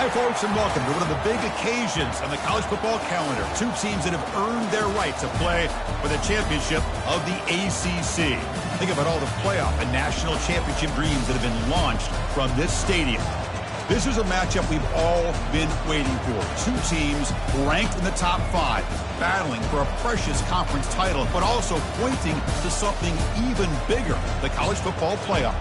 Hi, folks, and welcome to one of the big occasions on the college football calendar. Two teams that have earned their right to play for the championship of the ACC. Think about all the playoff and national championship dreams that have been launched from this stadium. This is a matchup we've all been waiting for. Two teams ranked in the top 5, battling for a precious conference title, but also pointing to something even bigger, the college football playoff.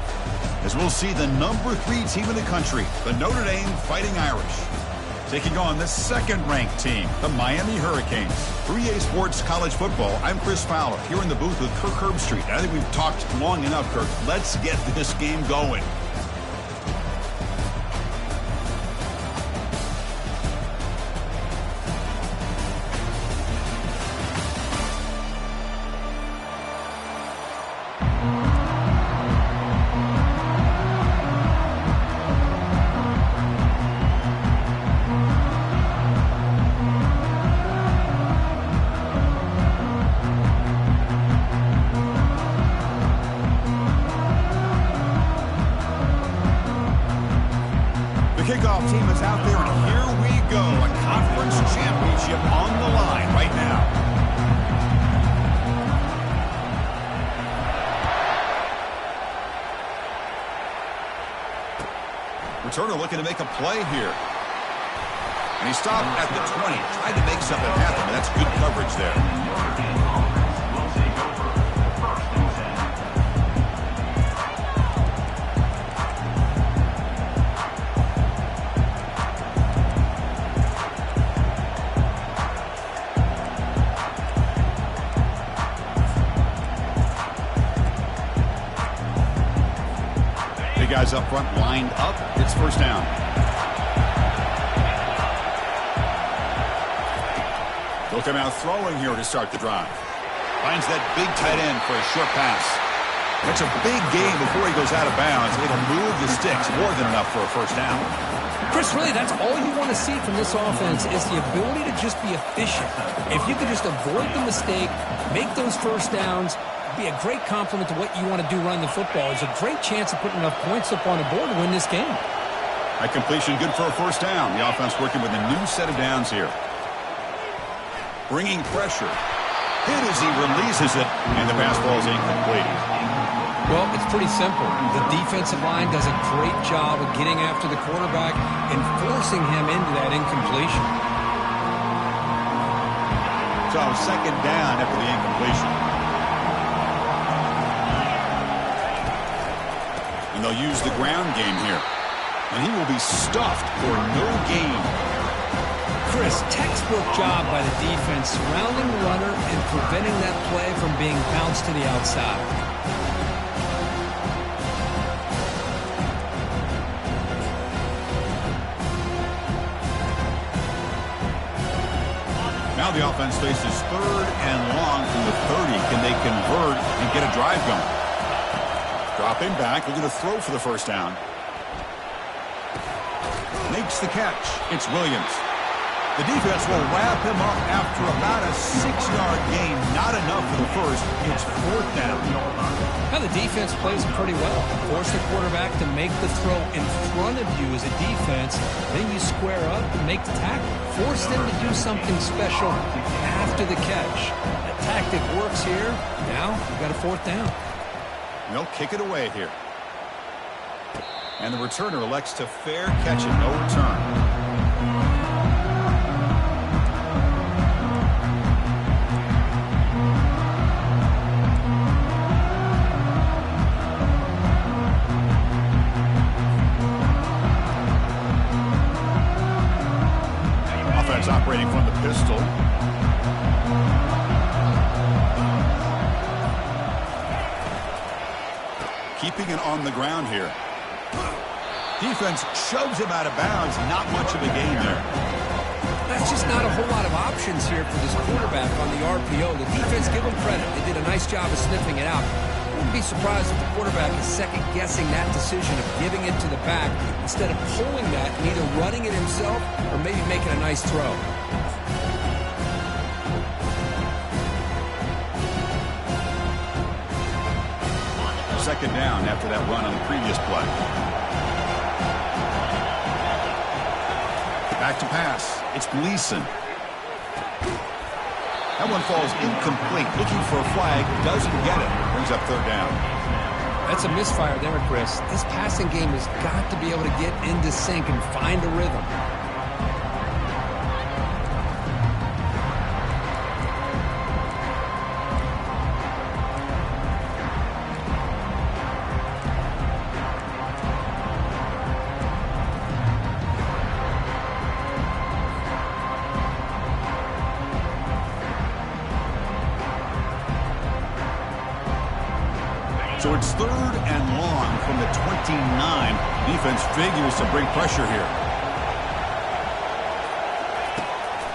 As we'll see the number 3 team in the country, the Notre Dame Fighting Irish, taking on the second-ranked team, the Miami Hurricanes. 3A Sports College Football, I'm Chris Fowler, here in the booth with Kirk Herbstreit. I think we've talked long enough, Kirk. Let's get this game going. Kickoff team is out there, and here we go. A conference championship on the line right now. Returner looking to make a play here. And he stopped at the 20. Tried to make something happen, but that's good coverage there. Guys up front lined up. It's first down. They'll come out throwing here to start the drive. Finds that big tight end for a short pass. That's a big gain before he goes out of bounds. It'll move the sticks more than enough for a first down. Chris, really, that's all you want to see from this offense is the ability to just be efficient. If you could just avoid the mistake, make those first downs, be a great compliment to what you want to do running the football. There's a great chance of putting enough points up on the board to win this game. That completion good for a first down. The offense working with a new set of downs here. Bringing pressure. Hit as he releases it, and the pass ball is incomplete. Well, it's pretty simple. The defensive line does a great job of getting after the quarterback and forcing him into that incompletion. So second down after the incompletion. And they'll use the ground game here. And he will be stuffed for no gain. Chris, textbook job by the defense surrounding the runner and preventing that play from being bounced to the outside. Now the offense faces third and long from the 30. Can they convert and get a drive going? Dropping back, looking to throw for the first down. Makes the catch. It's Williams. The defense will wrap him up after about a 6-yard gain. Not enough for the first. It's fourth down. Now the defense plays it pretty well. Force the quarterback to make the throw in front of you as a defense. Then you square up and make the tackle. Force them to do something special after the catch. That tactic works here. Now you've got a fourth down. They'll kick it away here. And the returner elects to fair catch it. No return. Offense operating from the pistol. Keeping it on the ground here. Defense shoves him out of bounds. Not much of a gain there. That's just not a whole lot of options here for this quarterback on the RPO. The defense, give them credit. They did a nice job of sniffing it out. I wouldn't be surprised if the quarterback is second-guessing that decision of giving it to the back instead of pulling that and either running it himself or maybe making a nice throw. Second down after that run on the previous play. Back to pass. It's Gleason. That one falls incomplete. Looking for a flag. Doesn't get it. Brings up third down. That's a misfire there, Chris. This passing game has got to be able to get into sync and find a rhythm. So it's third and long from the 29. Defense figures to bring pressure here.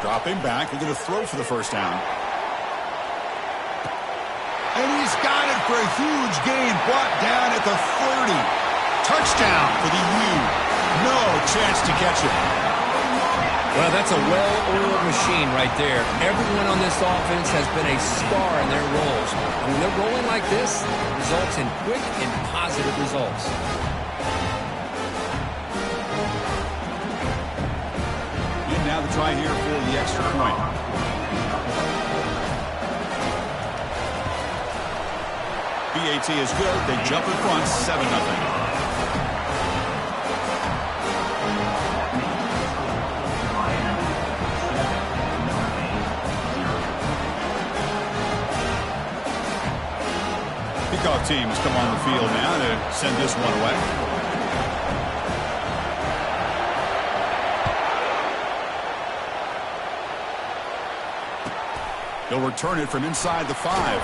Dropping back. They're going to throw for the first down. And he's got it for a huge gain. Brought down at the 30. Touchdown for the U. No chance to catch it. Well, that's a well-oiled machine right there. Everyone on this offense has been a star in their roles. And when they're rolling like this, it results in quick and positive results. And now the try here for the extra point. BAT is good. They jump in front, 7-0. Kickoff teams come on the field now to send this one away. They'll return it from inside the 5.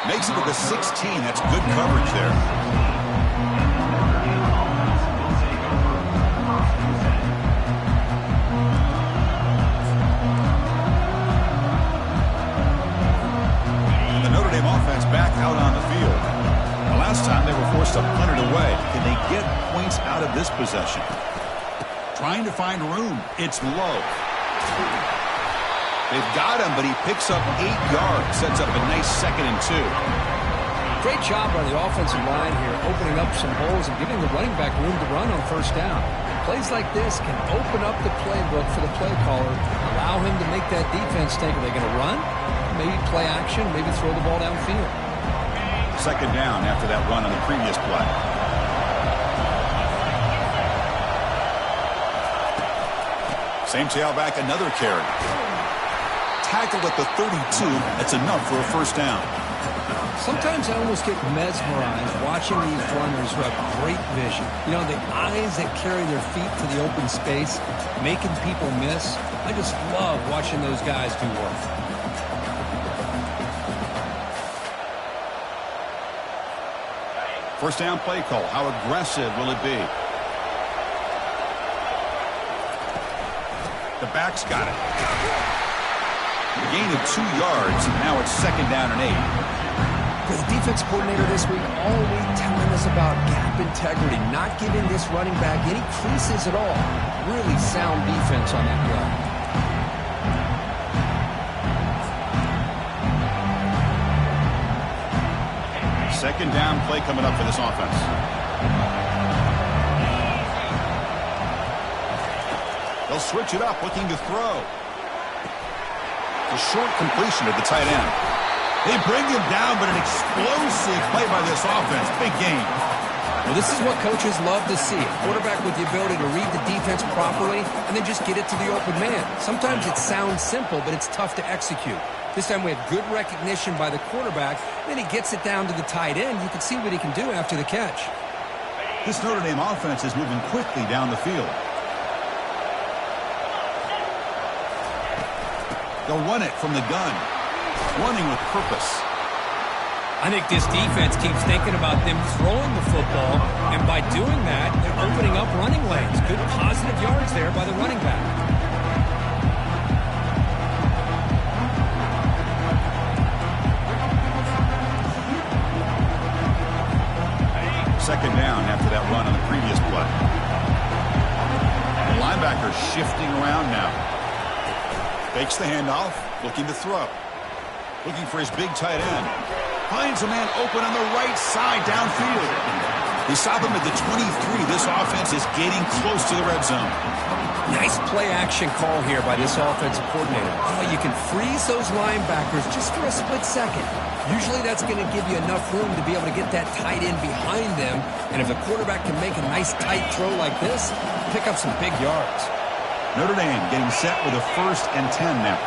Makes it to the 16. That's good coverage there. Offense back out on the field. The last time they were forced to punt it away. Can they get points out of this possession? Trying to find room. It's low. They've got him, but he picks up 8 yards. Sets up a nice 2nd and 2. Great job by the offensive line here, opening up some holes and giving the running back room to run on first down. Plays like this can open up the playbook for the play caller, allow him to make that defense think, are they going to run? Maybe play action, maybe throw the ball downfield. 2nd down after that run on the previous play. Same tailback, another carry. Tackled at the 32. That's enough for a first down. Sometimes I almost get mesmerized watching these runners who have great vision. You know, the eyes that carry their feet to the open space, making people miss. I just love watching those guys do work. First down play call. How aggressive will it be? The back's got it. A gain of 2 yards. Now it's 2nd down and 8. For the defense coordinator this week, all week telling us about gap integrity, not giving this running back any creases at all. Really sound defense on that play. 2nd down play coming up for this offense. They'll switch it up, looking to throw. A short completion to the tight end. They bring him down, but an explosive play by this offense. Big game. Well, this is what coaches love to see. A quarterback with the ability to read the defense properly and then just get it to the open man. Sometimes it sounds simple, but it's tough to execute. This time we have good recognition by the quarterback. Then he gets it down to the tight end. You can see what he can do after the catch. This Notre Dame offense is moving quickly down the field. They'll run it from the gun. Running with purpose. I think this defense keeps thinking about them throwing the football, and by doing that, they're opening up running lanes. Good positive yards there by the running back. Second down after that run on the previous play. The linebacker shifting around now. Fakes the handoff, looking to throw. Looking for his big tight end. Finds a man open on the right side downfield. They stop him at the 23. This offense is getting close to the red zone. Nice play-action call here by this offensive coordinator. Oh, you can freeze those linebackers just for a split second. Usually that's going to give you enough room to be able to get that tight end behind them. And if the quarterback can make a nice tight throw like this, pick up some big yards. Notre Dame getting set with a 1st and 10 now.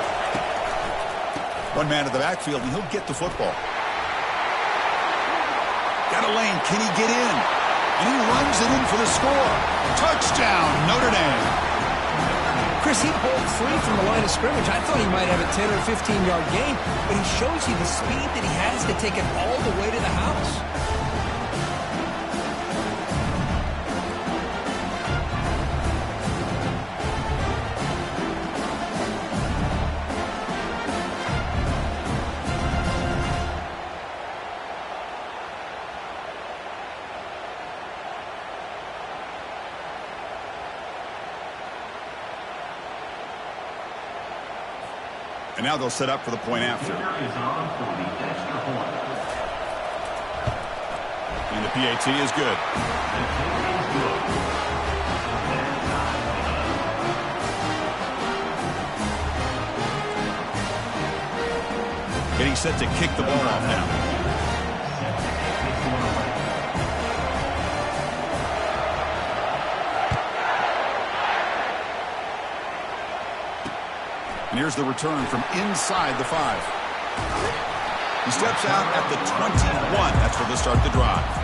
One man in the backfield, and he'll get the football. Got a lane. Can he get in? And he runs it in for the score. Touchdown, Notre Dame. Chris, he pulled free from the line of scrimmage. I thought he might have a 10 or 15-yard gain, but he shows you the speed that he has to take it all the way to the house. And now they'll set up for the point after. And the PAT is good. Getting set to kick the ball off now. And here's the return from inside the 5. He steps out at the 21. That's where they'll start the drive.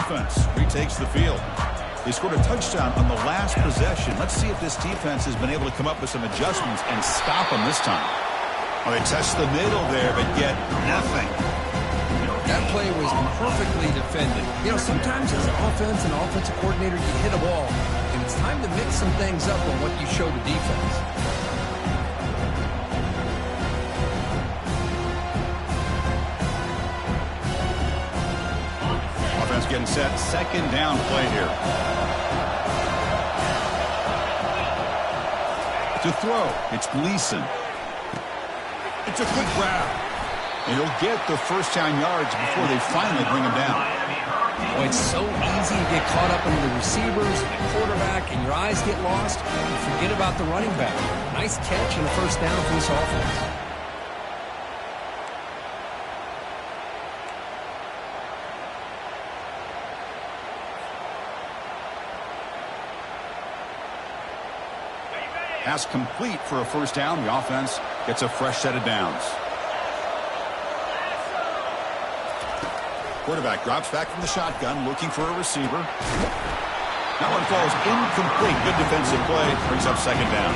Offense retakes the field. They scored a touchdown on the last possession. Let's see if this defense has been able to come up with some adjustments and stop them this time. Well, they test the middle there, but get nothing. That play was perfectly defended. You know, sometimes as an offense and offensive coordinator, you hit a ball, and it's time to mix some things up on what you show the defense. Getting set, 2nd down play here. To throw, it's Gleason. It's a quick grab. And he'll get the 1st down yards before they finally bring him down. Boy, it's so easy to get caught up in the receivers and the quarterback, and your eyes get lost. You forget about the running back. Nice catch and a 1st down for this offense. Pass complete for a 1st down. The offense gets a fresh set of downs. Quarterback drops back from the shotgun, looking for a receiver. That one falls incomplete. Good defensive play. Brings up 2nd down.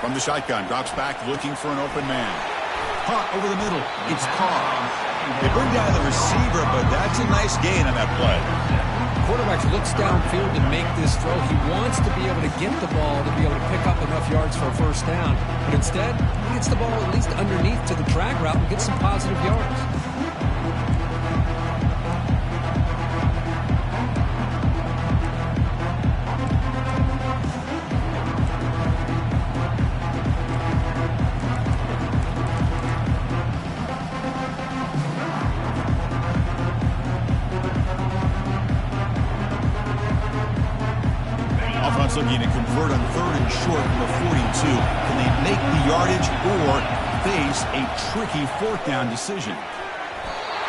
From the shotgun, drops back, looking for an open man. Caught over the middle. It's caught. They bring down the receiver, but that's a nice gain on that play. Quarterback looks downfield to make this throw. He wants to be able to get the ball to be able to pick up enough yards for a 1st down. But instead, he gets the ball at least underneath to the drag route and gets some positive yards. Looking to convert on 3rd and short from the 42. Can they make the yardage or face a tricky 4th down decision?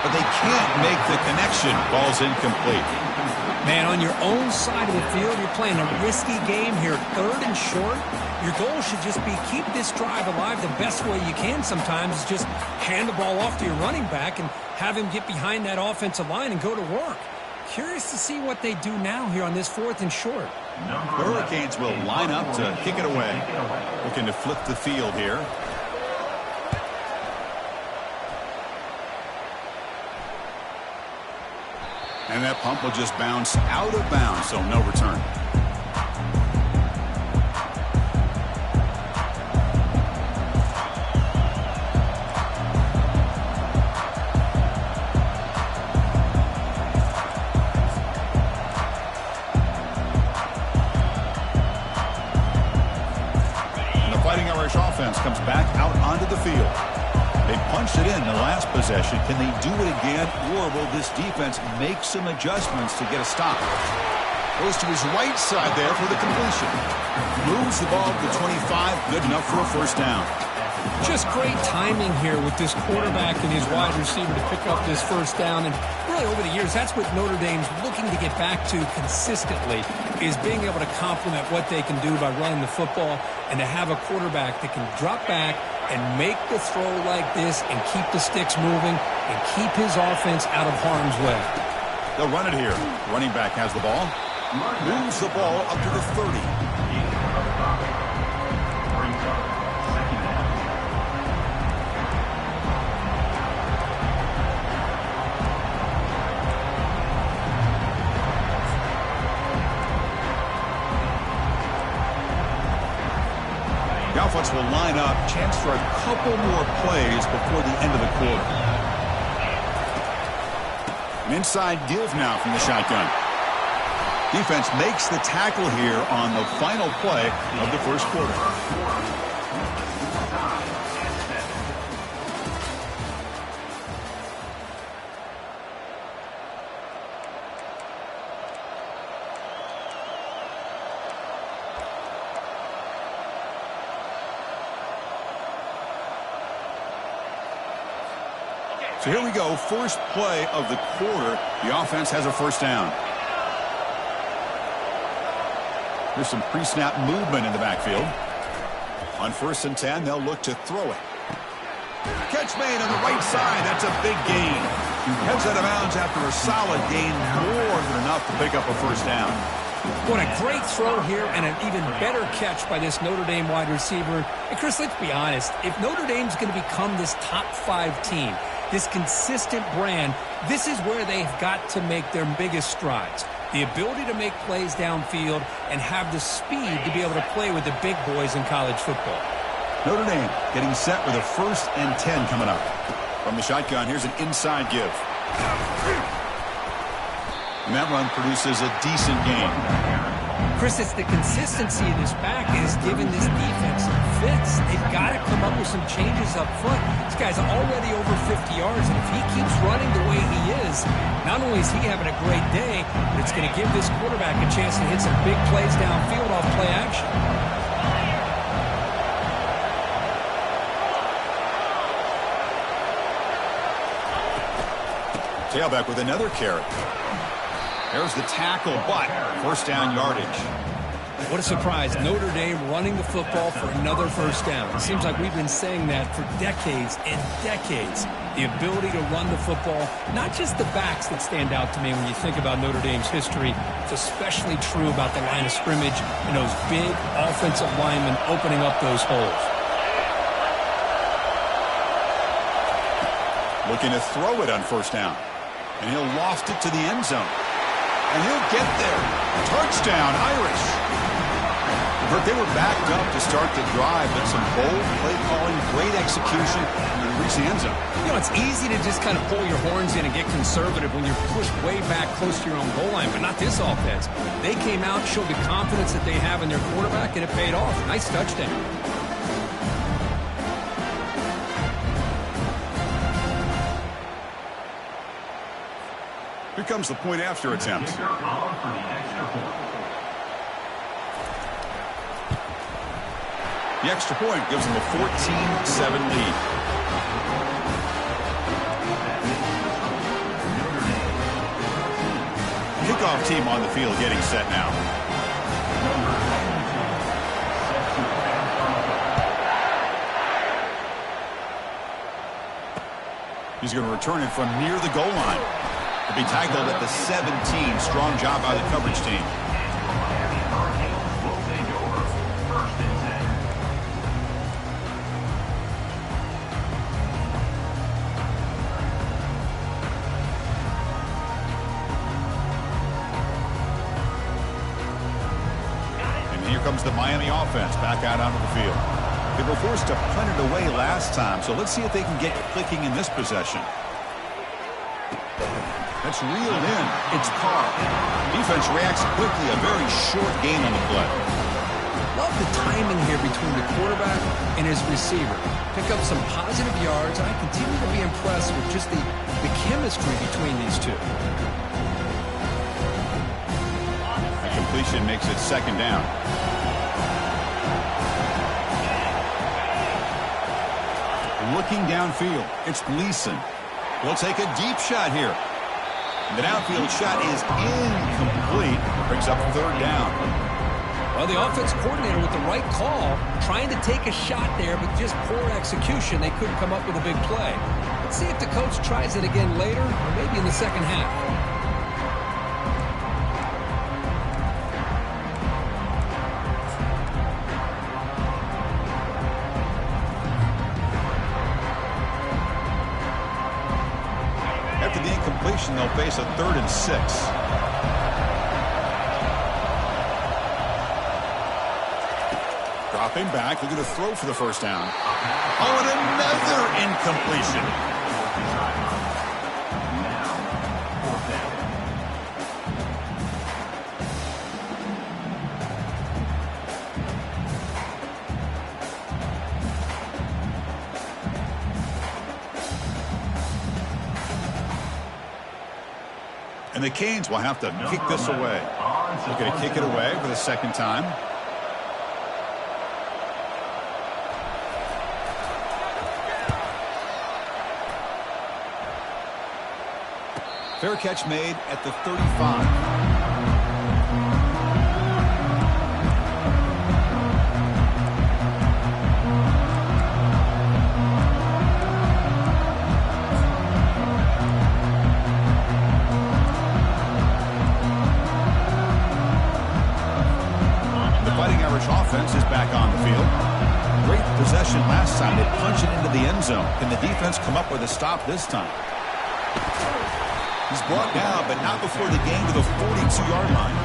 but they can't make the connection. Ball's incomplete. Man, on your own side of the field, you're playing a risky game here, 3rd and short. Your goal should just be keep this drive alive the best way you can sometimes is just hand the ball off to your running back and have him get behind that offensive line and go to work. Curious to see what they do now here on this 4th and short. The Hurricanes will line up to kick it away. Looking to flip the field here. And that pump will just bounce out of bounds, so no return. Offense comes back out onto the field. They punched it in the last possession. Can they do it again, or will this defense make some adjustments to get a stop? Goes to his right side there for the completion. Moves the ball to the 25. Good enough for a first down. Just great timing here with this quarterback and his wide receiver to pick up this first down. And really over the years, that's what Notre Dame's looking to get back to consistently, is being able to complement what they can do by running the football and to have a quarterback that can drop back and make the throw like this and keep the sticks moving and keep his offense out of harm's way. They'll run it here. Running back has the ball. Moves the ball up to the 30. The offense will line up. Chance for a couple more plays before the end of the quarter. An inside give now from the shotgun. Defense makes the tackle here on the final play of the first quarter. So here we go, first play of the quarter. The offense has a first down. There's some pre-snap movement in the backfield. On 1st and 10, they'll look to throw it. Catch made on the right side. That's a big gain. Heads out of bounds after a solid gain, more than enough to pick up a first down. What a great throw here and an even better catch by this Notre Dame wide receiver. And Chris, let's be honest. If Notre Dame's going to become this top 5 team, this consistent brand, this is where they've got to make their biggest strides. The ability to make plays downfield and have the speed to be able to play with the big boys in college football. Notre Dame getting set with a 1st and 10 coming up. From the shotgun, here's an inside give. And that run produces a decent gain. Chris, it's the consistency of this back is giving this defense some fits. They've got to come up with some changes up front. This guy's already over 50 yards, and if he keeps running the way he is, not only is he having a great day, but it's going to give this quarterback a chance to hit some big plays downfield off play action. Tailback with another carry. There's the tackle, but first down yardage. What a surprise. Notre Dame running the football for another first down. It seems like we've been saying that for decades and decades. The ability to run the football, not just the backs that stand out to me when you think about Notre Dame's history. It's especially true about the line of scrimmage and those big offensive linemen opening up those holes. Looking to throw it on first down. And he'll loft it to the end zone. And he'll get there. Touchdown, Irish. But they were backed up to start the drive, but some bold play calling, great execution, and then reach the end zone. You know, it's easy to just kind of pull your horns in and get conservative when you're pushed way back close to your own goal line, but not this offense. They came out, showed the confidence that they have in their quarterback, and it paid off. Nice touchdown. Here comes the point after attempt. The extra point gives them a 14-7 lead. kickoff team on the field getting set now. He's going to return it from near the goal line. He'll be tackled at the 17. Strong job by the coverage team. And here comes the Miami offense back out onto the field. They were forced to punt it away last time, so let's see if they can get clicking in this possession. That's reeled in. It's Carr. Defense reacts quickly. A very short gain on the play. Love the timing here between the quarterback and his receiver. Pick up some positive yards. I continue to be impressed with just the chemistry between these two. The completion makes it second down. Looking downfield, it's Gleason. He'll take a deep shot here. The downfield shot is incomplete. Brings up third down. Well, the offense coordinator with the right call, trying to take a shot there, but just poor execution. They couldn't come up with a big play. Let's see if the coach tries it again later, or maybe in the second half. They'll face a 3rd and 6. Dropping back, looking to throw for the first down. Oh, and another incompletion. And the Canes will have to kick this away. They're going to kick it away for the second time. Fair catch made at the 35. Offense is back on the field. Great possession last time. They punch it into the end zone. Can the defense come up with a stop this time? He's brought down, but not before the gain to the 42-yard line.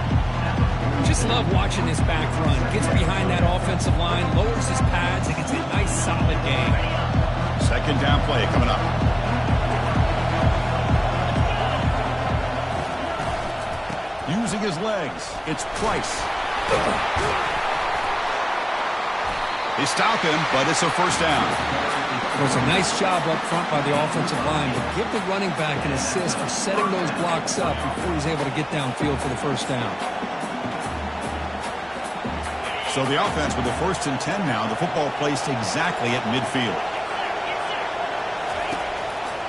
Just love watching this back run. Gets behind that offensive line, lowers his pads, and gets a nice solid gain. Second down play coming up. Using his legs, it's Price. They stop him, but it's a first down. It was a nice job up front by the offensive line, but give the running back an assist for setting those blocks up before he's able to get downfield for the first down. So the offense with the 1st and 10 now. The football placed exactly at midfield.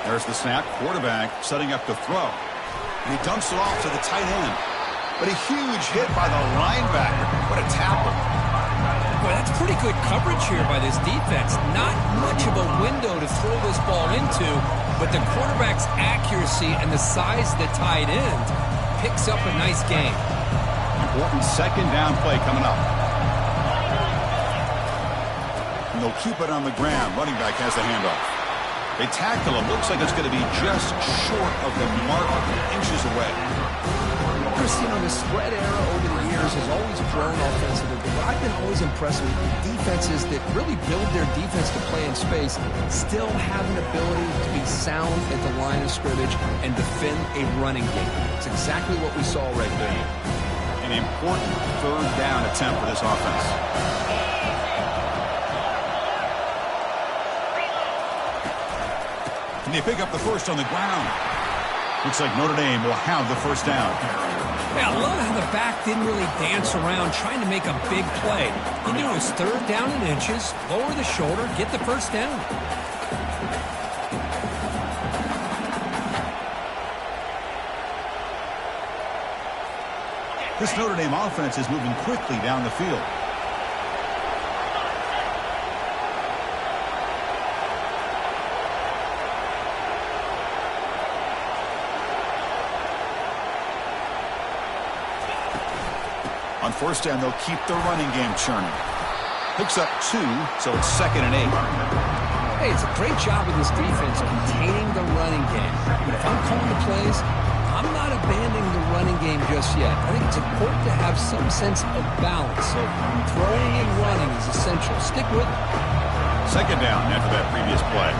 There's the snap. Quarterback setting up to throw. And he dumps it off to the tight end. But a huge hit by the linebacker. What a tackle. Boy, that's pretty good coverage here by this defense. Not much of a window to throw this ball into, but the quarterback's accuracy and the size of the tight end picks up a nice gain. Important second down play coming up. And they'll keep it on the ground. Running back has the handoff. They tackle him. Looks like it's going to be just short of the mark, inches away. You know, the spread era over the years has always grown offensively, but I've been always impressed with defenses that really build their defense to play in space, still have an ability to be sound at the line of scrimmage and defend a running game. It's exactly what we saw right there. An important third down attempt for this offense. And they pick up the first on the ground. Looks like Notre Dame will have the first down. Yeah, I love how the back didn't really dance around trying to make a big play. He knew it was third down in inches, lower the shoulder, get the first down. This Notre Dame offense is moving quickly down the field. On first down, they'll keep the running game churning. Picks up 2, so it's 2nd and 8. Hey, it's a great job of this defense containing the running game. But if I'm calling the plays, I'm not abandoning the running game just yet. I think it's important to have some sense of balance. So throwing and running is essential. Stick with it. 2nd down after that previous play.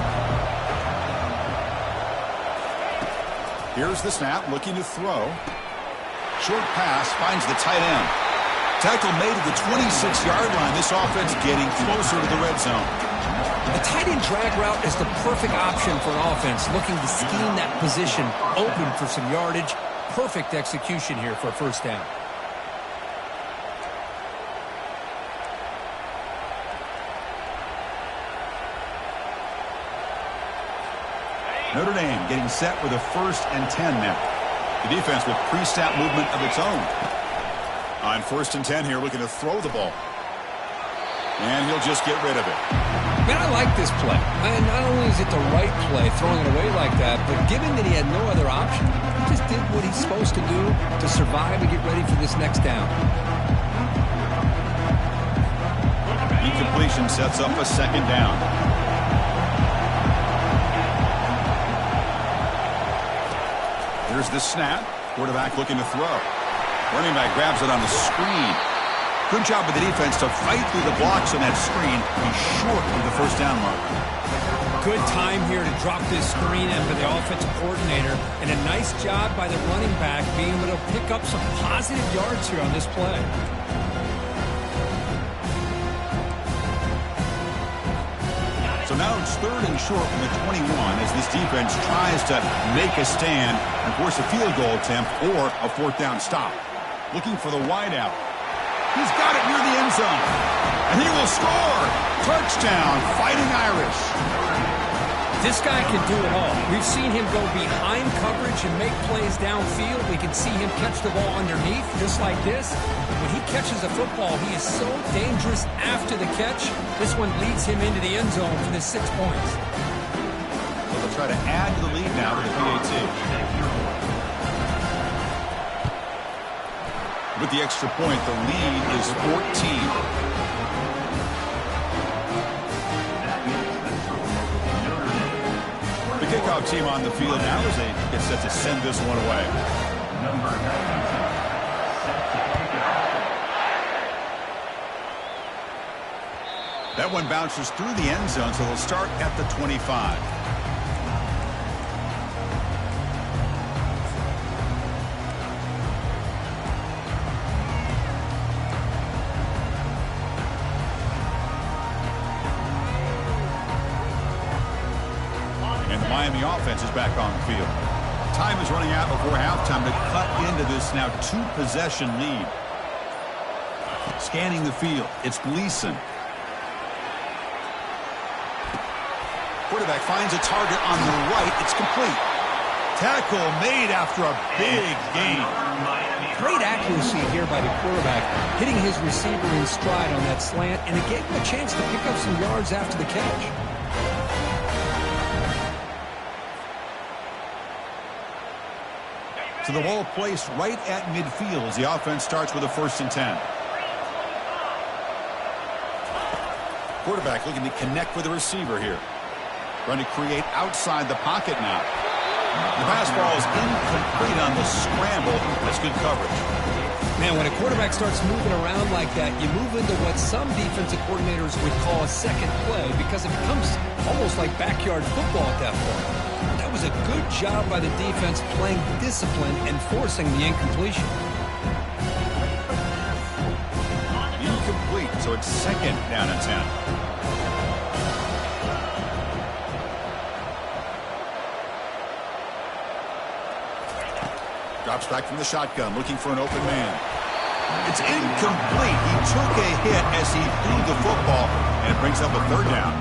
Here's the snap, looking to throw. Short pass finds the tight end. Tackle made at the 26-yard line. This offense getting closer to the red zone. The tight end drag route is the perfect option for an offense looking to scheme that position open for some yardage. Perfect execution here for a first down. Notre Dame getting set with a 1st and 10 now. The defense with pre-snap movement of its own. On 1st and 10 here, looking to throw the ball. And he'll just get rid of it. Man, I like this play. And not only is it the right play, throwing it away like that, but given that he had no other option, he just did what he's supposed to do to survive and get ready for this next down. Incompletion sets up a 2nd down. Here's the snap. Quarterback looking to throw. Running back grabs it on the screen. Good job with the defense to fight through the blocks on that screen. He's short of the first down mark. Good time here to drop this screen in for the offensive coordinator. And a nice job by the running back being able to pick up some positive yards here on this play. So now it's 3rd and short from the 21 as this defense tries to make a stand and force a field goal attempt or a 4th down stop. Looking for the wideout. He's got it near the end zone. And he will score. Touchdown, Fighting Irish. This guy can do it all. We've seen him go behind coverage and make plays downfield. We can see him catch the ball underneath, just like this. When he catches a football, he is so dangerous after the catch. This one leads him into the end zone for the 6 points. So they'll try to add to the lead now with the PAT. With the extra point, the lead is 14. The kickoff team on the field now as they get set to send this one away. That one bounces through the end zone, so they'll start at the 25. Miami offense is back on the field. Time is running out before halftime to cut into this now 2-possession lead. Scanning the field, it's Gleason. Quarterback finds a target on the right. It's complete. Tackle made after a big gain. Great accuracy here by the quarterback, hitting his receiver in stride on that slant, and it gave him a chance to pick up some yards after the catch. So the ball placed right at midfield as the offense starts with a 1st and 10. Quarterback looking to connect with the receiver here. Trying to create outside the pocket now. The pass ball is incomplete on the scramble. That's good coverage. Man, when a quarterback starts moving around like that, you move into what some defensive coordinators would call a second play because it becomes almost like backyard football at that point. That was a good job by the defense playing discipline and forcing the incompletion. Incomplete, so it's 2nd down and 10. Drops back from the shotgun, looking for an open man. It's incomplete. He took a hit as he threw the football, and it brings up a 3rd down.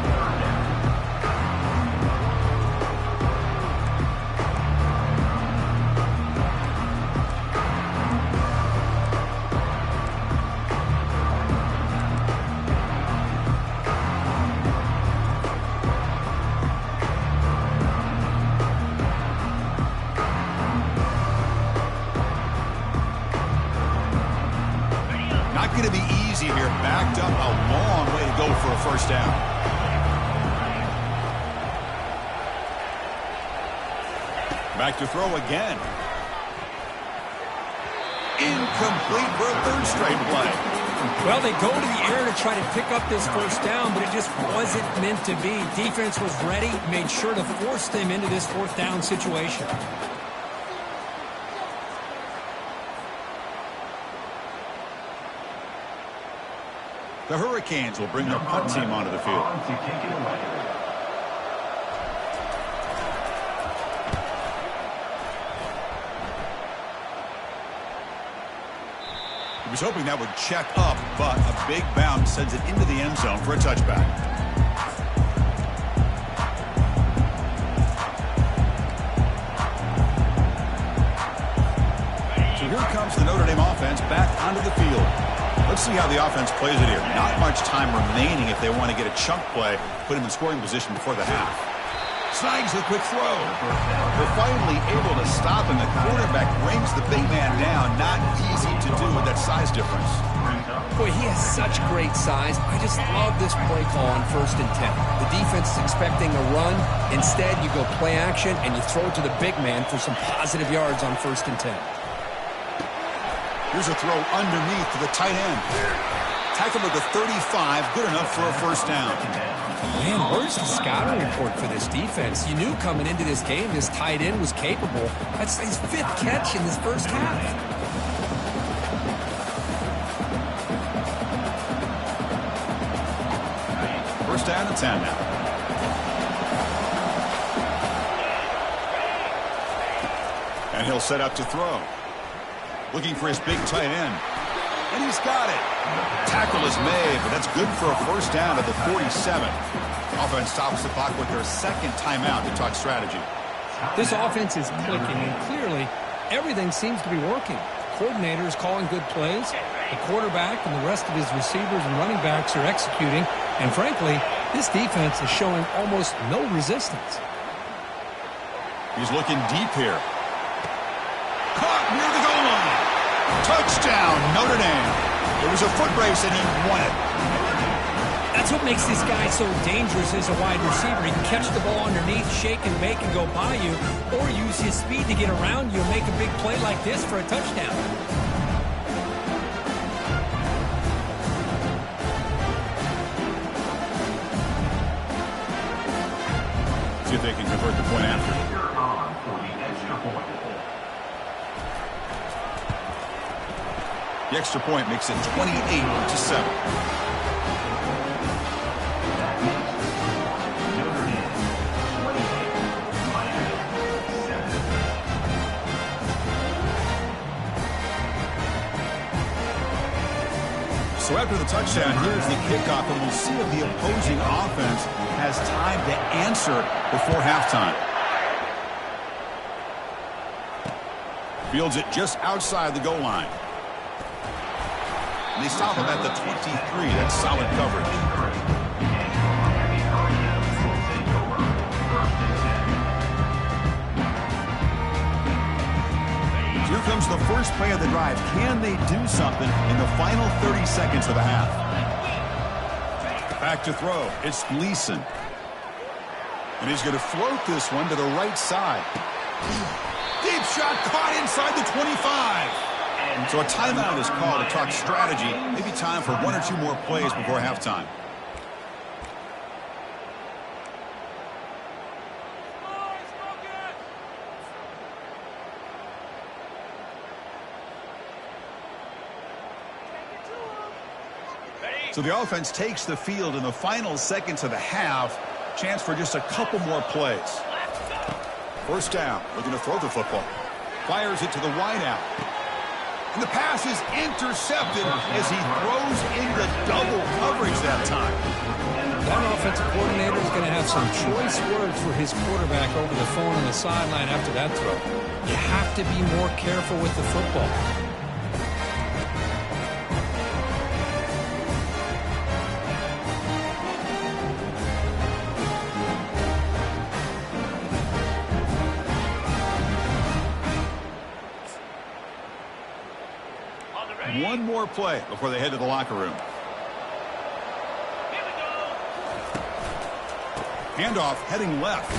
out a long way to go for a first down. Back to throw again. Incomplete for a third straight play. Well, they go to the air to try to pick up this first down, but it just wasn't meant to be. Defense was ready, made sure to force them into this fourth down situation. The Hurricanes will bring their punt team onto the field. He was hoping that would check up, but a big bounce sends it into the end zone for a touchback. So here comes the Notre Dame offense back onto the field. Let's see how the offense plays it here. Not much time remaining if they want to get a chunk play, put him in scoring position before the half. Snags the quick throw. They're finally able to stop him. The quarterback brings the big man down. Not easy to do with that size difference. Boy, he has such great size. I just love this play call on 1st and 10. The defense is expecting a run. Instead, you go play action and you throw it to the big man for some positive yards on 1st and 10. Here's a throw underneath to the tight end. Tackled at the 35, good enough for a first down. Man, where's the scouting report for this defense? You knew coming into this game this tight end was capable. That's his 5th catch in this first half. First down and 10 now. And he'll set up to throw. Looking for his big tight end. And he's got it. Tackle is made, but that's good for a first down at the 47. Offense stops the clock with their second timeout to talk strategy. This offense is clicking, and clearly everything seems to be working. Coordinator is calling good plays. The quarterback and the rest of his receivers and running backs are executing. And frankly, this defense is showing almost no resistance. He's looking deep here. Caught near the goal line. Touchdown, Notre Dame. It was a foot race, and he won it. That's what makes this guy so dangerous as a wide receiver. He can catch the ball underneath, shake and bake, and go by you, or use his speed to get around you and make a big play like this for a touchdown. See if they can convert the point after. The extra point makes it 28-7. So after the touchdown, here's the kickoff, and we'll see if the opposing offense has time to answer before halftime. Fields it just outside the goal line. And they stop him at the 23. That's solid coverage. Here comes the first play of the drive. Can they do something in the final 30 seconds of the half? Back to throw. It's Gleason. And he's going to float this one to the right side. Deep shot caught inside the 25. So a timeout is called to talk strategy. Maybe time for 1 or 2 more plays before halftime. So the offense takes the field in the final seconds of the half. Chance for just a couple more plays. First down, looking to throw the football. Fires it to the wideout. And the pass is intercepted as he throws into double coverage that time. That offensive coordinator is going to have some choice words for his quarterback over the phone on the sideline after that throw. You have to be more careful with the football. One more play before they head to the locker room. Handoff heading left.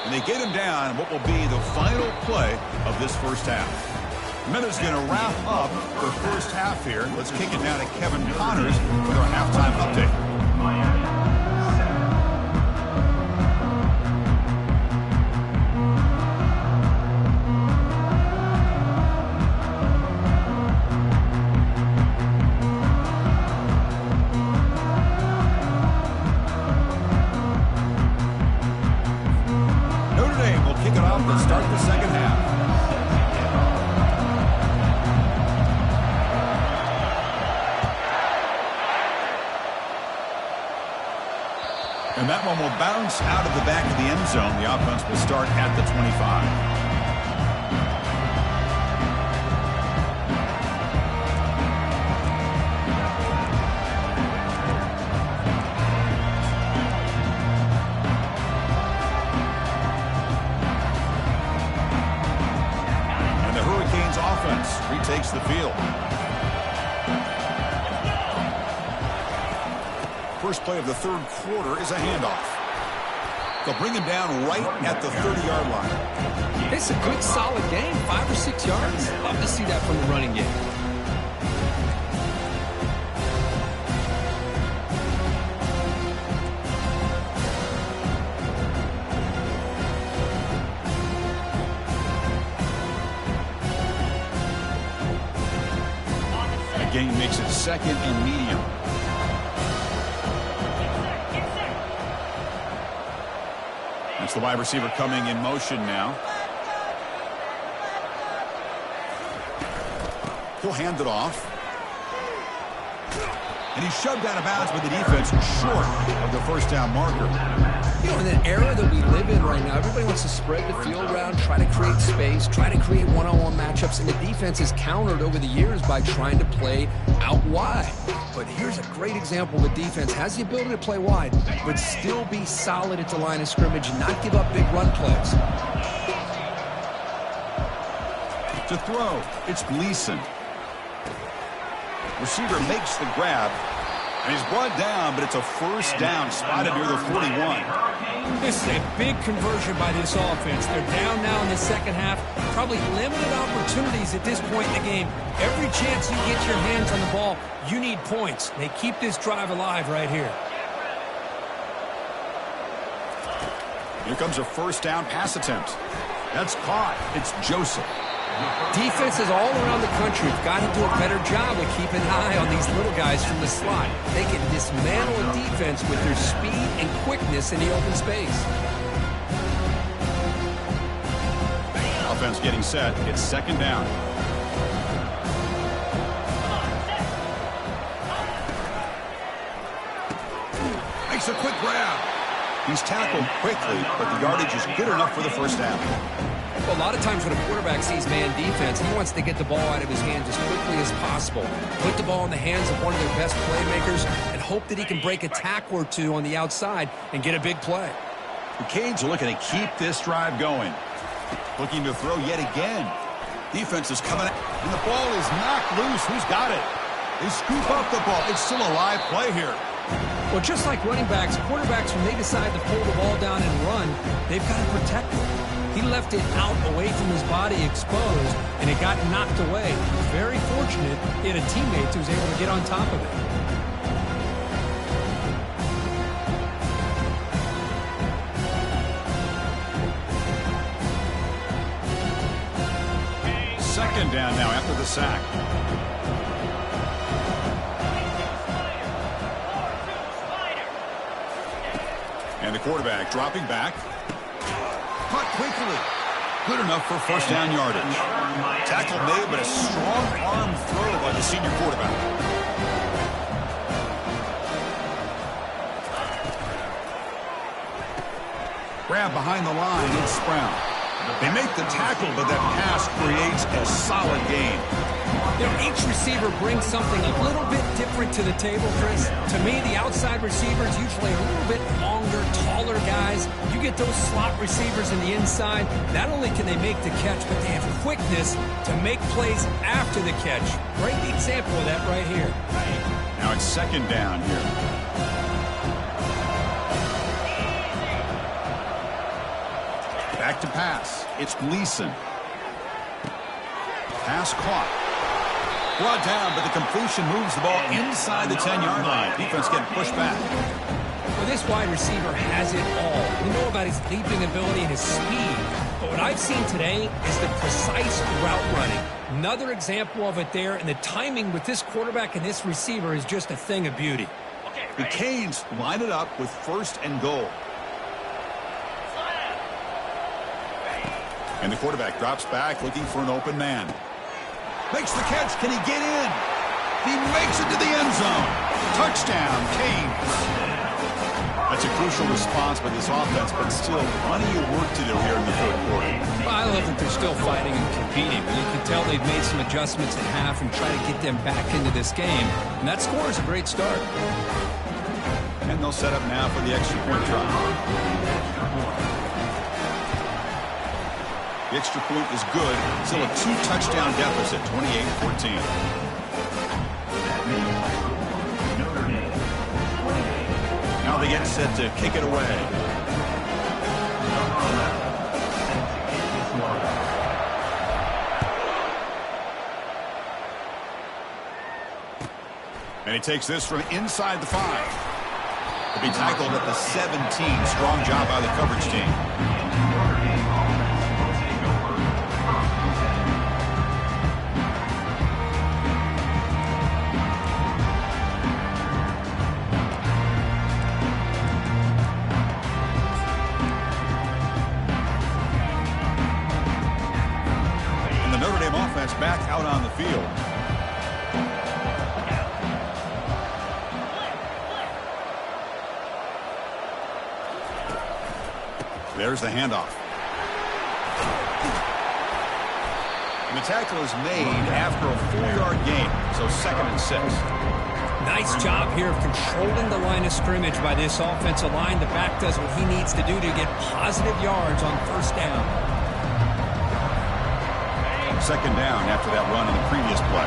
And they get him down in what will be the final play of this first half. Minute's going to wrap up the first half here. Let's kick it now to Kevin Connors with our halftime update. Notre Dame will kick it off and start the second half. And that one will bounce out of the back of the end zone. The offense will start at the 25. And the Hurricanes offense retakes the field. First play of the third quarter is a handoff. They'll bring him down right at the 30-yard line. It's a good, solid game. 5 or 6 yards. Love to see that from the running game. The game makes it second and medium. That's the wide receiver coming in motion now. He'll hand it off. And he's shoved out of bounds with the defense short of the first down marker. You know, in an era that we live in right now, everybody wants to spread the field around, try to create space, try to create one-on-one matchups, and the defense is countered over the years by trying to play out wide. But here's a great example. The defense has the ability to play wide, but still be solid at the line of scrimmage and not give up big run plays. To throw, it's Gleason. Receiver makes the grab, and he's brought down, but it's a first down spotted near the 41. This is a big conversion by this offense. They're down now in the second half. Probably limited opportunities at this point in the game. Every chance you get your hands on the ball, you need points. They keep this drive alive right here. Here comes a first down pass attempt. That's caught. It's Joseph. Defenses all around the country have got to do a better job of keeping an eye on these little guys from the slot. They can dismantle a defense with their speed and quickness in the open space. Offense getting set. It's second down. Makes a quick grab. He's tackled quickly, but the yardage is good enough for the first down. Well, a lot of times when a quarterback sees man defense, he wants to get the ball out of his hands as quickly as possible. Put the ball in the hands of one of their best playmakers and hope that he can break a tackle or two on the outside and get a big play. The Canes are looking to keep this drive going. Looking to throw yet again. Defense is coming out, and the ball is knocked loose. Who's got it? They scoop up the ball. It's still a live play here. Well, just like running backs, quarterbacks, when they decide to pull the ball down and run, they've got to protect it. He left it out away from his body exposed, and it got knocked away. He was very fortunate he had a teammate who was able to get on top of it. Second down now after the sack. And the quarterback dropping back. Caught quickly. Good enough for first down yardage. Tackle made, but a strong arm throw by the senior quarterback. Grab behind the line, it's Brown. They make the tackle, but that pass creates a solid gain. You know, each receiver brings something a little bit different to the table, Chris. To me, the outside receivers, usually a little bit longer, taller guys. You get those slot receivers in the inside, not only can they make the catch, but they have quickness to make plays after the catch. Great example of that right here. Now it's second down here. Back to pass. It's Gleason. Pass caught. Brought down, but the completion moves the ball inside the 10-yard line. Defense getting pushed back. Well, this wide receiver has it all. We know about his leaping ability and his speed. But what I've seen today is the precise route running. Another example of it there, and the timing with this quarterback and this receiver is just a thing of beauty. The Canes line it up with 1st and goal. And the quarterback drops back looking for an open man. Makes the catch. Can he get in? He makes it to the end zone. Touchdown, Canes. That's a crucial response by this offense, but still plenty of work to do here in the 3rd quarter. Well, I love that they're still fighting and competing. You can tell they've made some adjustments at half and try to get them back into this game. And that score is a great start. And they'll set up now for the extra point try. The extra point is good. Still a 2-touchdown deficit, 28-14. Now they get set to kick it away. And he takes this from inside the 5. To be tackled at the 17. Strong job by the coverage team. And the Notre Dame offense back out on the field. There's the handoff. And the tackle is made after a 4-yard gain, so 2nd and 6. Nice job here of controlling the line of scrimmage by this offensive line. The back does what he needs to do to get positive yards on 1st down. 2nd down after that run in the previous play.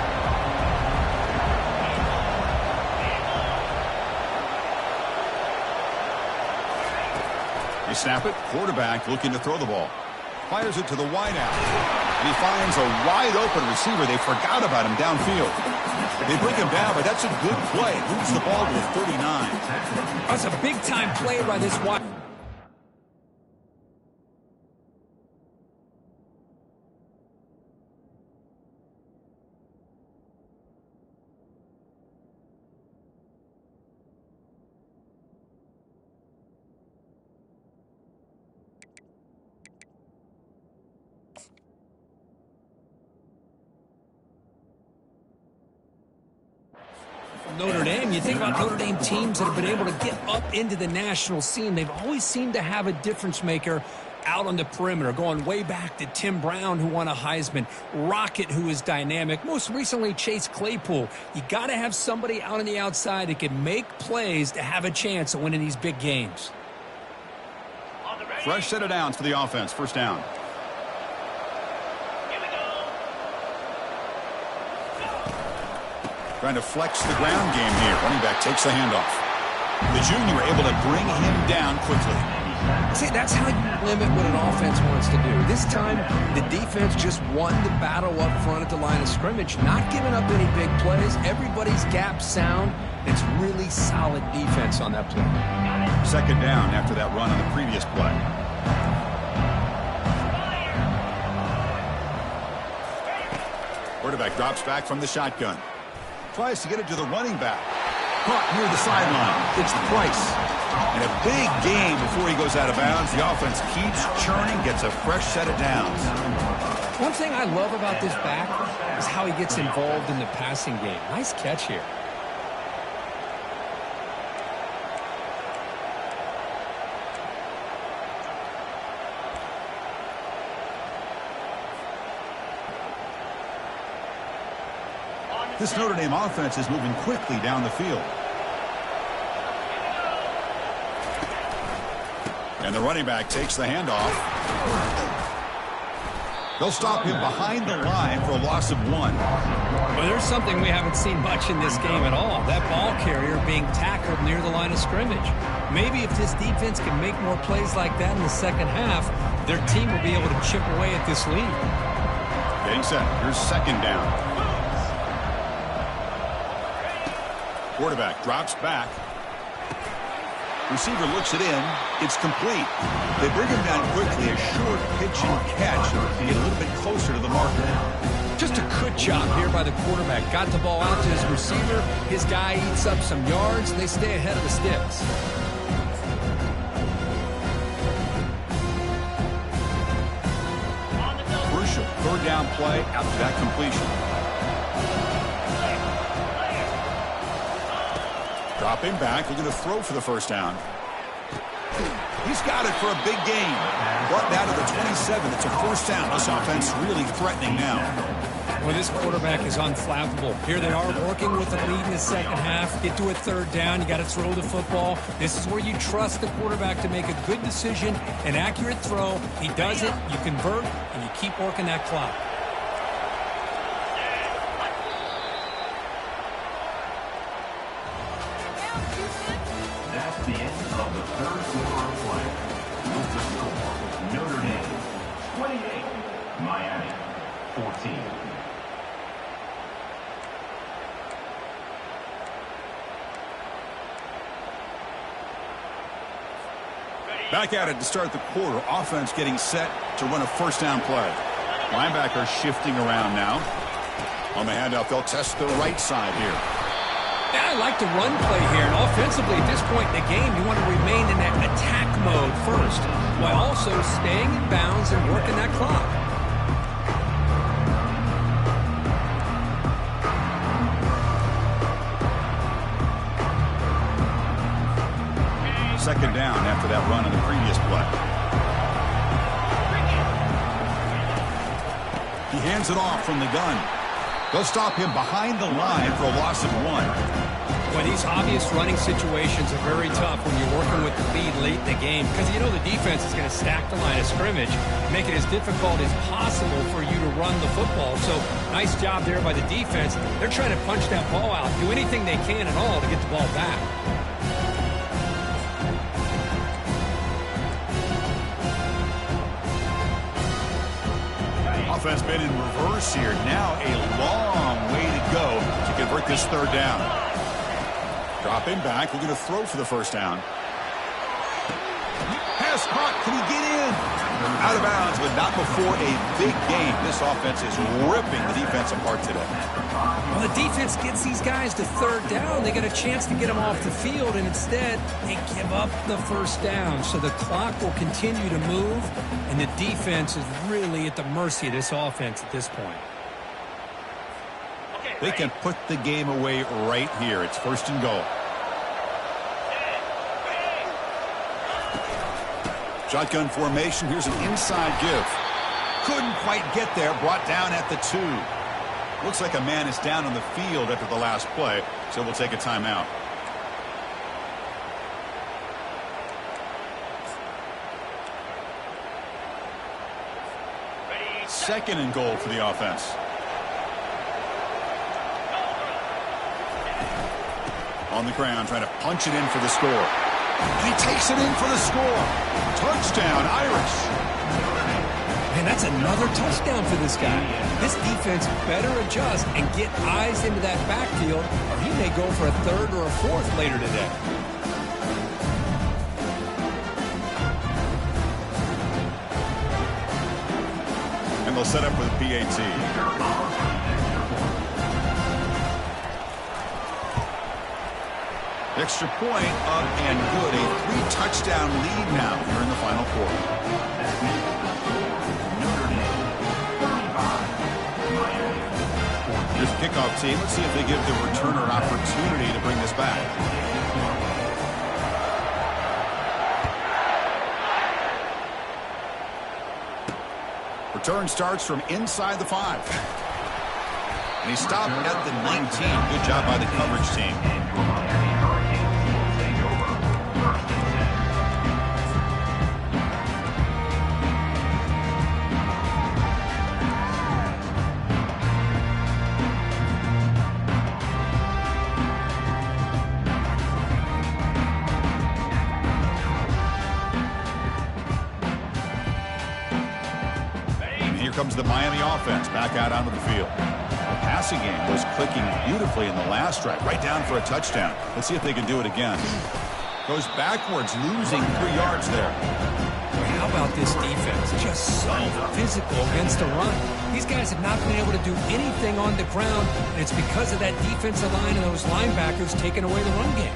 They snap it. Quarterback looking to throw the ball. Fires it to the wideout. And he finds a wide-open receiver. They forgot about him downfield. They bring him down, but that's a good play. Moves the ball to the 39. That's a big-time play by this wide. Notre Dame, you think about Notre Dame teams that have been able to get up into the national scene. They've always seemed to have a difference maker out on the perimeter, going way back to Tim Brown, who won a Heisman, Rocket, who is dynamic, most recently Chase Claypool. You got to have somebody out on the outside that can make plays to have a chance of winning these big games. Fresh set of downs for the offense. 1st down. Trying to flex the ground game here. Running back takes the handoff. The junior able to bring him down quickly. See, that's how you limit what an offense wants to do. This time, the defense just won the battle up front at the line of scrimmage, not giving up any big plays. Everybody's gap sound. It's really solid defense on that play. 2nd down after that run on the previous play. Quarterback drops back from the shotgun. Tries to get it to the running back. Caught near the sideline. It's the Price. And a big game before he goes out of bounds. The offense keeps churning, gets a fresh set of downs. One thing I love about this back is how he gets involved in the passing game. Nice catch here. This Notre Dame offense is moving quickly down the field. And the running back takes the handoff. They'll stop him behind the line for a loss of 1. Well, there's something we haven't seen much in this game at all. That ball carrier being tackled near the line of scrimmage. Maybe if this defense can make more plays like that in the second half, their team will be able to chip away at this lead. Getting set. Here's second down. Quarterback drops back. Receiver looks it in. It's complete. They bring him down quickly. A short pitch and catch to get a little bit closer to the marker. Just a good job here by the quarterback. Got the ball out to his receiver. His guy eats up some yards. They stay ahead of the sticks. Crucial third down play after that completion. Dropping back, they're going to throw for the first down. He's got it for a big gain. Brought down to the 27. It's a first down. This offense really threatening now. Well, this quarterback is unflappable. Here they are working with the lead in the second half. Get to a third down. You got to throw the football. This is where you trust the quarterback to make a good decision, an accurate throw. He does it, you convert, and you keep working that clock. That's the end of the third quarter of play. With the score, Notre Dame 28, Miami 14. Back at it to start the quarter. Offense getting set to run a first down play. Linebacker shifting around now. On the handoff, they'll test the right side here. Yeah, I like the run play here. And offensively, at this point in the game, you want to remain in that attack mode first, while also staying in bounds and working that clock. Second down after that run in the previous play. He hands it off from the gun. They'll stop him behind the line for a loss of 1. Well, these obvious running situations are very tough when you're working with the lead late in the game, because you know the defense is going to stack the line of scrimmage, make it as difficult as possible for you to run the football. So nice job there by the defense. They're trying to punch that ball out, do anything they can at all to get the ball back. Offense been in reverse here. Now a long way to go to convert this third down. Dropping back. We're going to throw for the first down. Pass caught. Can he get in? Out of bounds, but not before a big game. This offense is ripping the defense apart today. Well, the defense gets these guys to third down. They get a chance to get them off the field, and instead they give up the first down. So the clock will continue to move, and the defense is really at the mercy of this offense at this point. They can put the game away right here. It's first and goal. Shotgun formation. Here's an inside give. Couldn't quite get there. Brought down at the 2. Looks like a man is down on the field after the last play, so we'll take a timeout. Second and goal for the offense. On the ground, trying to punch it in for the score. And he takes it in for the score. Touchdown, Irish. Man, that's another touchdown for this guy. This defense better adjust and get eyes into that backfield, or he may go for a third or a fourth later today. And they'll set up with a PAT. Extra point up and good. A 3-touchdown lead now here in the final quarter. Here's the kickoff team. Let's see if they give the returner an opportunity to bring this back. Return starts from inside the 5. And he stopped at the 19. Good job by the coverage team. the Miami offense back out onto the field. The passing game was clicking beautifully in the last drive, right down for a touchdown. Let's see if they can do it again. Goes backwards, losing 3 yards there. How about this defense? Just so physical against the run. These guys have not been able to do anything on the ground, and it's because of that defensive line and those linebackers taking away the run game.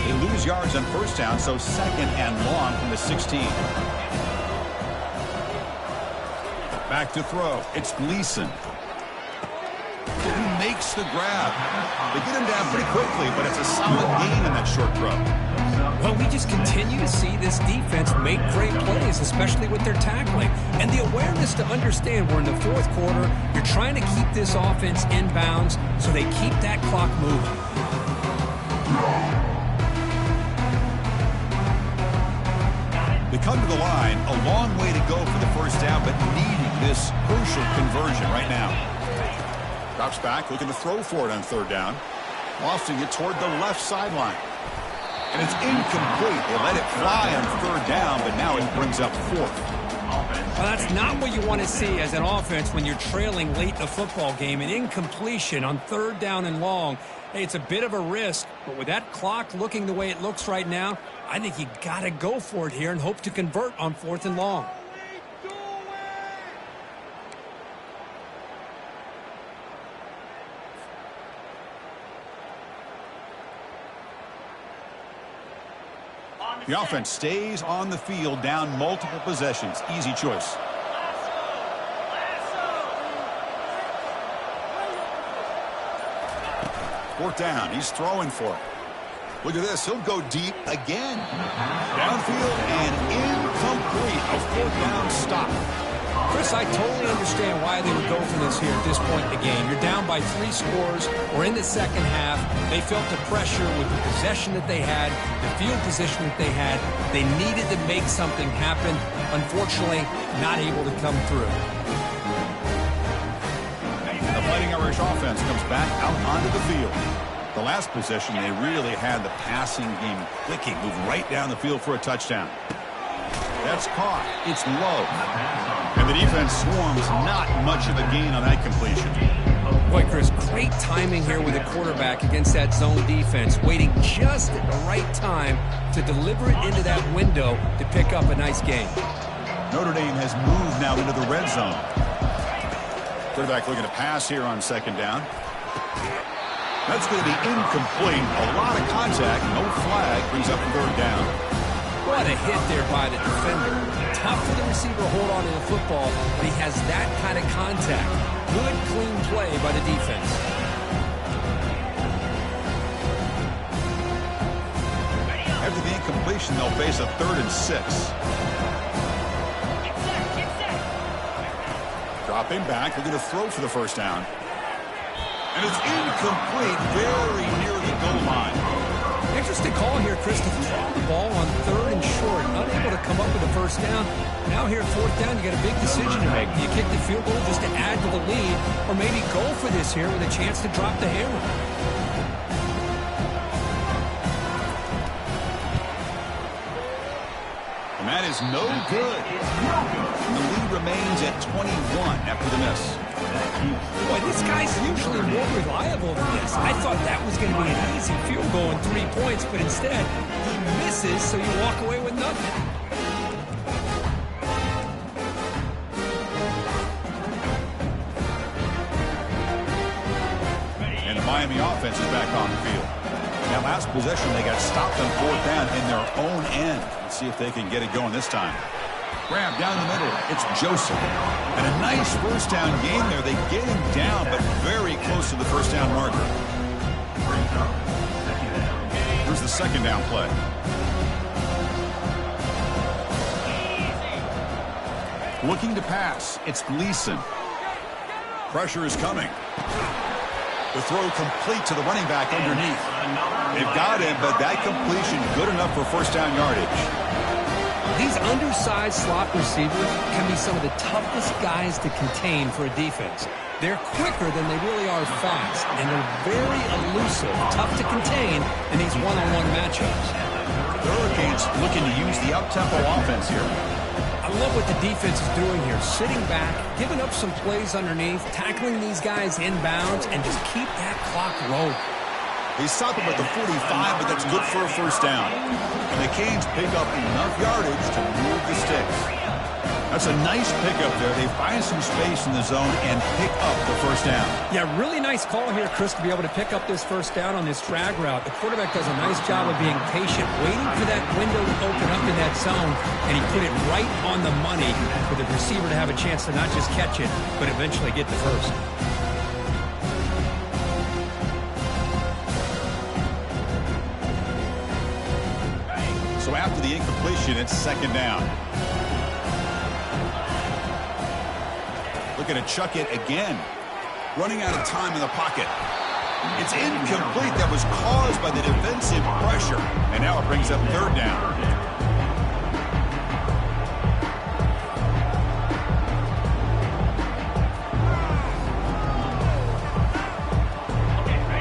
They lose yards on first down, so 2nd and long from the 16. Back to throw. It's Gleason. He makes the grab. They get him down pretty quickly, but it's a solid gain in that short throw. Well, we just continue to see this defense make great plays, especially with their tackling. And the awareness to understand we're in the 4th quarter, you're trying to keep this offense in bounds so they keep that clock moving. They come to the line, a long way to go for the first down, but needing this crucial conversion right now. Drops back, looking to throw for it on 3rd down. Lofting it toward the left sideline. And it's incomplete. They let it fly on 3rd down, but now it brings up 4th. Well, that's not what you want to see as an offense when you're trailing late in the football game. An incompletion on 3rd down and long. Hey, it's a bit of a risk, but with that clock looking the way it looks right now, I think you got to go for it here and hope to convert on 4th and long. The offense stays on the field, down multiple possessions. Easy choice. Fourth down. He's throwing for it. Look at this. He'll go deep again. Downfield and incomplete. A 4th down stop. Chris, I totally understand why they would go for this here at this point in the game. You're down by 3 scores. We're in the 2nd half. They felt the pressure with the possession that they had, the field position that they had. They needed to make something happen. Unfortunately, not able to come through. The Fighting Irish offense comes back out onto the field. The last possession, they really had the passing game clicking, moved right down the field for a touchdown. That's caught. It's low. And the defense swarms, not much of a gain on that completion. Boy, Chris, great timing here with the quarterback against that zone defense, waiting just at the right time to deliver it into that window to pick up a nice gain. Notre Dame has moved now into the red zone. Quarterback looking to pass here on 2nd down. That's going to be incomplete. A lot of contact, no flag, brings up 3rd down. What a hit there by the defender. Tough for the receiver to hold on to the football, but he has that kind of contact. Good, clean play by the defense. After the incompletion, they'll face a 3rd and 6. Dropping back, looking to throw for the first down. And it's incomplete, very near the goal line. Interesting call here, Chris, to throw the ball on 3rd and short. Unable to come up with a first down. Now here at 4th down, you got a big decision to make. Do you kick the field goal just to add to the lead, or maybe go for this here with a chance to drop the hammer? And that is no good. The lead remains at 21 after the miss. Boy, this guy's usually more reliable than this. I thought that was going to be an easy field goal and 3 points, but instead, he misses, so you walk away with nothing. And the Miami offense is back on the field. Now, last possession, they got stopped on 4th down in their own end. Let's see if they can get it going this time. Grab down the middle. It's Joseph. And a nice first down gain there. They get him down, but very close to the first down marker. Here's the 2nd down play. Looking to pass. It's Gleason. Pressure is coming. The throw complete to the running back underneath. They've got him, but that completion good enough for first down yardage. These undersized slot receivers can be some of the toughest guys to contain for a defense. They're quicker than they really are fast, and they're very elusive, tough to contain in these one-on-one matchups. Third Canes looking to use the up-tempo offense here. I love what the defense is doing here. Sitting back, giving up some plays underneath, tackling these guys inbounds, and just keep that clock rolling. They stop him at the 45, but that's good for a first down. And the Canes pick up enough yardage to move the sticks. That's a nice pickup there. They find some space in the zone and pick up the first down. Yeah, really nice call here, Chris, to be able to pick up this first down on this drag route. The quarterback does a nice job of being patient, waiting for that window to open up in that zone, and he put it right on the money for the receiver to have a chance to not just catch it, but eventually get the first. So after the incompletion, it's second down. Looking to chuck it again. Running out of time in the pocket. It's incomplete. That was caused by the defensive pressure. And now it brings up third down.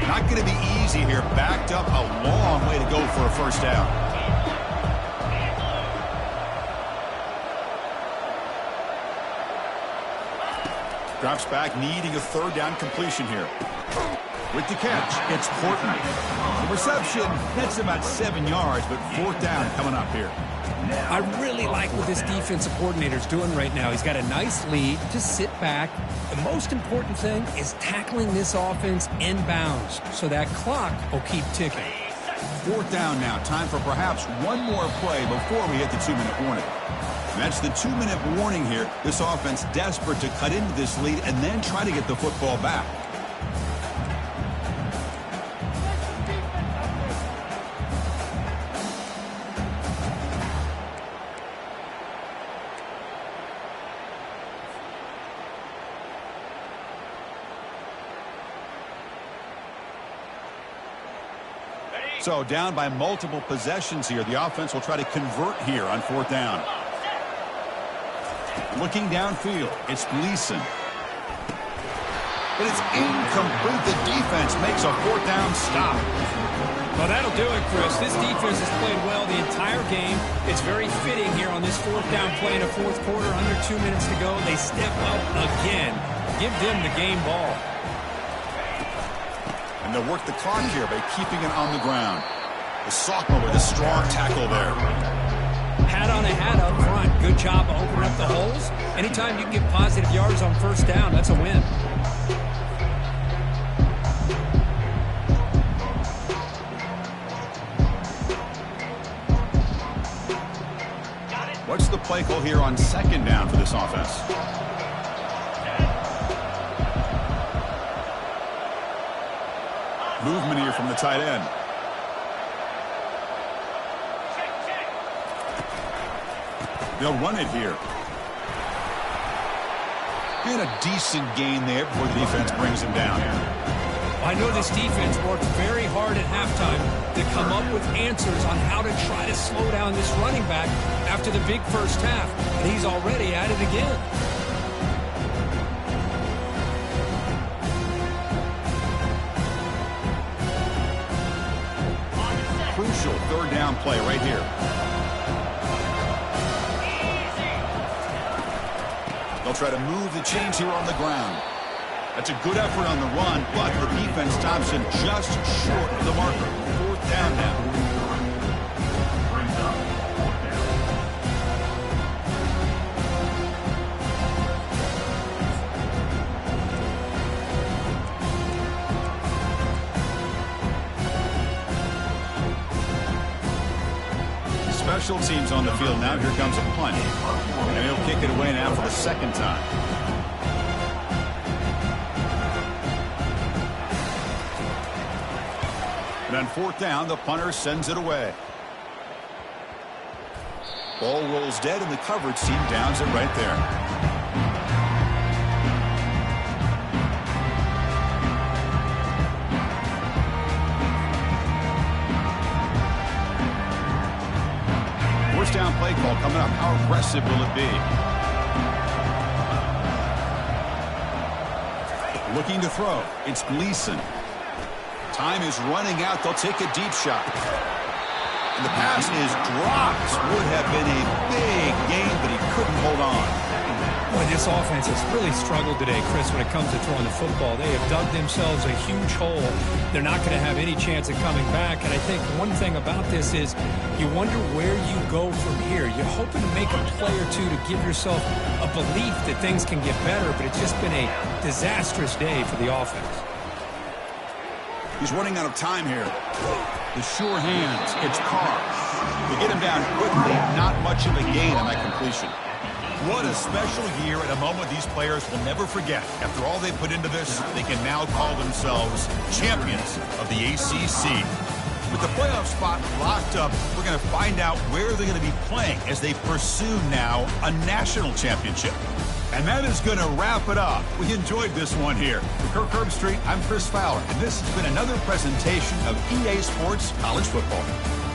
Not going to be easy here. Backed up a long way to go for a first down. Drops back, needing a third down completion here. With the catch, it's Portman. The reception, that's about 7 yards, but fourth down coming up here. I really like what this defensive coordinator's doing right now. He's got a nice lead to sit back. The most important thing is tackling this offense inbounds, so that clock will keep ticking. Fourth down now. Time for perhaps one more play before we hit the 2-minute warning. That's the 2-minute warning here. This offense desperate to cut into this lead and then try to get the football back. So down by multiple possessions here. The offense will try to convert here on fourth down. Looking downfield, it's Gleason. But it's incomplete. The defense makes a fourth down stop. Well, that'll do it, Chris. This defense has played well the entire game. It's very fitting here on this fourth down play in the fourth quarter. Under 2 minutes to go. They step up again. Give them the game ball. And they'll work the clock here by keeping it on the ground. The sophomore with a strong tackle there. Hat on a hat up front. Good job of opening up the holes. Anytime you can get positive yards on first down, that's a win. What's the play call here on second down for this offense? Movement here from the tight end. They'll run it here. And a decent gain there before the defense brings him down here. I know this defense worked very hard at halftime to come up with answers on how to try to slow down this running back after the big first half. And he's already at it again. Crucial third down play right here. They'll try to move the chains here on the ground. That's a good effort on the run, but the defense stops him just short of the marker. Fourth down now. Special teams on the field now. Here comes a punt. And he'll kick it away now for the second time. And on fourth down, the punter sends it away. Ball rolls dead, and the coverage team downs it right there. Down play call coming up. How aggressive will it be? Looking to throw. It's Gleason. Time is running out. They'll take a deep shot. And the pass is dropped. Would have been a big gain, but he couldn't hold on. Boy, this offense has really struggled today, Chris, when it comes to throwing the football. They have dug themselves a huge hole. They're not going to have any chance of coming back. And I think one thing about this is you wonder where you go from here. You're hoping to make a play or two to give yourself a belief that things can get better, but it's just been a disastrous day for the offense. He's running out of time here. The sure hands. It's Carr. They get him down quickly. Not much of a gain on that completion. What a special year and a moment these players will never forget. After all they put into this, they can now call themselves champions of the ACC. With the playoff spot locked up, we're going to find out where they're going to be playing as they pursue now a national championship. And that is going to wrap it up. We enjoyed this one here. For Kirk Herbstreit, I'm Chris Fowler, and this has been another presentation of EA Sports College Football.